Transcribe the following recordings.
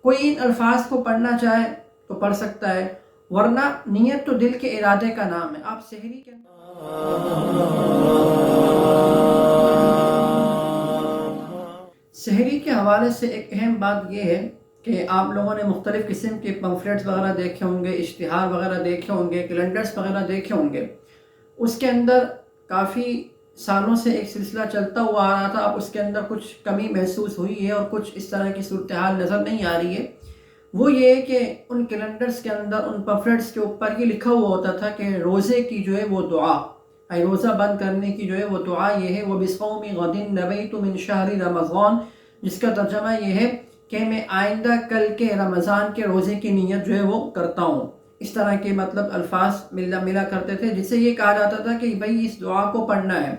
کوئی ان الفاظ کو پڑھنا چاہے تو پڑھ سکتا ہے، ورنہ نیت تو دل کے ارادے کا نام ہے۔ آپ سحری کے سحری کے حوالے سے ایک اہم بات یہ ہے کہ آپ لوگوں نے مختلف قسم کے پمفلیٹس وغیرہ دیکھے ہوں گے، اشتہار وغیرہ دیکھے ہوں گے، کیلنڈرز وغیرہ دیکھے ہوں گے۔ اس کے اندر کافی سالوں سے ایک سلسلہ چلتا ہوا آ رہا تھا، اب اس کے اندر کچھ کمی محسوس ہوئی ہے اور کچھ اس طرح کی صورتحال نظر نہیں آ رہی ہے۔ وہ یہ ہے کہ ان کیلنڈرز کے اندر، ان پمفلیٹس کے اوپر یہ لکھا ہوا ہوتا تھا کہ روزے کی جو ہے وہ دعا، روزہ بند کرنے کی جو ہے وہ دعا یہ ہے، وہ بِصَوْمِ غَدٍ نَوَيْتُ مِنْ شَهْرِ رَمَضَانَ، جس کا ترجمہ یہ ہے کہ میں آئندہ کل کے رمضان کے روزے کی نیت جو ہے وہ کرتا ہوں۔ اس طرح کے مطلب الفاظ ملا کرتے تھے، جس سے یہ کہا جاتا تھا کہ بھئی اس دعا کو پڑھنا ہے۔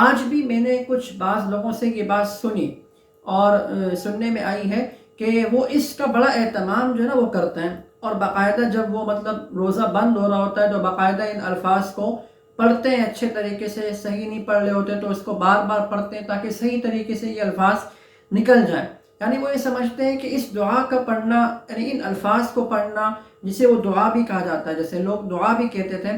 آج بھی میں نے کچھ بعض لوگوں سے یہ بات سنی اور سننے میں آئی ہے کہ وہ اس کا بڑا اہتمام جو ہے نا وہ کرتے ہیں، اور باقاعدہ جب وہ مطلب روزہ بند ہو رہا ہوتا ہے تو باقاعدہ ان الفاظ کو پڑھتے ہیں اچھے طریقے سے، صحیح نہیں پڑھ رہے ہوتے تو اس کو بار بار پڑھتے ہیں تاکہ صحیح طریقے سے یہ الفاظ نکل جائیں۔ یعنی وہ یہ سمجھتے ہیں کہ اس دعا کا پڑھنا، یعنی ان الفاظ کو پڑھنا، جسے وہ دعا بھی کہا جاتا ہے، جیسے لوگ دعا بھی کہتے تھے،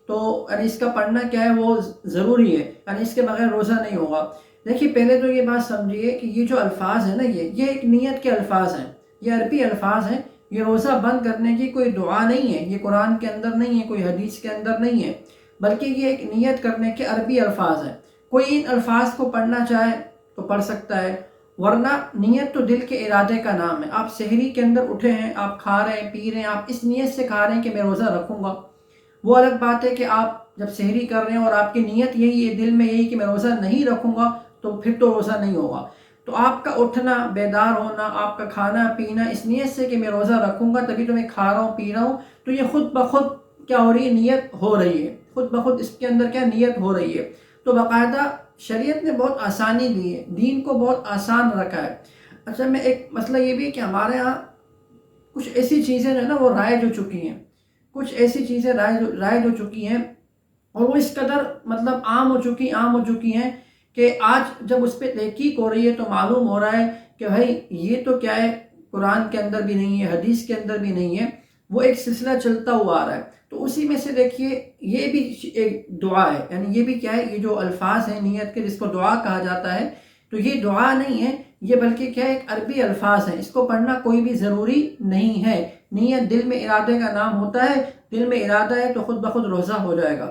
تو یعنی اس کا پڑھنا کیا ہے وہ ضروری ہے، یعنی اس کے بغیر روزہ نہیں ہوگا۔ دیکھیے پہلے تو یہ بات سمجھیے کہ یہ جو الفاظ ہیں نا، یہ ایک نیت کے الفاظ ہیں، یہ عربی الفاظ ہیں، یہ روزہ بند کرنے کی کوئی دعا نہیں ہے، یہ قرآن کے اندر نہیں ہے، کوئی حدیث کے اندر نہیں ہے، بلکہ یہ ایک نیت کرنے کے عربی الفاظ ہیں۔ کوئی ان الفاظ کو پڑھنا چاہے تو پڑھ سکتا ہے، ورنہ نیت تو دل کے ارادے کا نام ہے۔ آپ سحری کے اندر اٹھے ہیں، آپ کھا رہے ہیں، پی رہے ہیں، آپ اس نیت سے کھا رہے ہیں کہ میں روزہ رکھوں گا۔ وہ الگ بات ہے کہ آپ جب سحری کر رہے ہیں اور آپ کی نیت یہی ہے، دل میں یہی کہ میں روزہ نہیں رکھوں گا، تو پھر تو روزہ نہیں ہوگا۔ تو آپ کا اٹھنا، بیدار ہونا، آپ کا کھانا پینا اس نیت سے کہ میں روزہ رکھوں گا تبھی تو میں کھا رہا ہوں پی رہا ہوں، تو یہ خود بخود کیا ہو رہی ہے، نیت ہو رہی ہے، خود بخود اس کے اندر کیا نیت ہو رہی ہے۔ تو باقاعدہ شریعت نے بہت آسانی دی ہے، دین کو بہت آسان رکھا ہے۔ اچھا میں ایک مسئلہ یہ بھی ہے کہ ہمارے ہاں کچھ ایسی چیزیں جو ہے نا وہ رائج ہو چکی ہیں، کچھ ایسی چیزیں رائج ہو چکی ہیں اور وہ اس قدر مطلب عام ہو چکی ہیں کہ آج جب اس پہ تحقیق ہو رہی ہے تو معلوم ہو رہا ہے کہ بھائی یہ تو کیا ہے، قرآن کے اندر بھی نہیں ہے، حدیث کے اندر بھی نہیں ہے، وہ ایک سلسلہ چلتا ہوا آ رہا ہے۔ تو اسی میں سے دیکھیے یہ بھی ایک دعا ہے، یعنی یہ بھی کیا ہے، یہ جو الفاظ ہیں نیت کے جس کو دعا کہا جاتا ہے، تو یہ دعا نہیں ہے، یہ بلکہ کیا ہے ایک عربی الفاظ ہیں، اس کو پڑھنا کوئی بھی ضروری نہیں ہے۔ نیت دل میں ارادے کا نام ہوتا ہے، دل میں ارادہ ہے تو خود بخود روزہ ہو جائے گا۔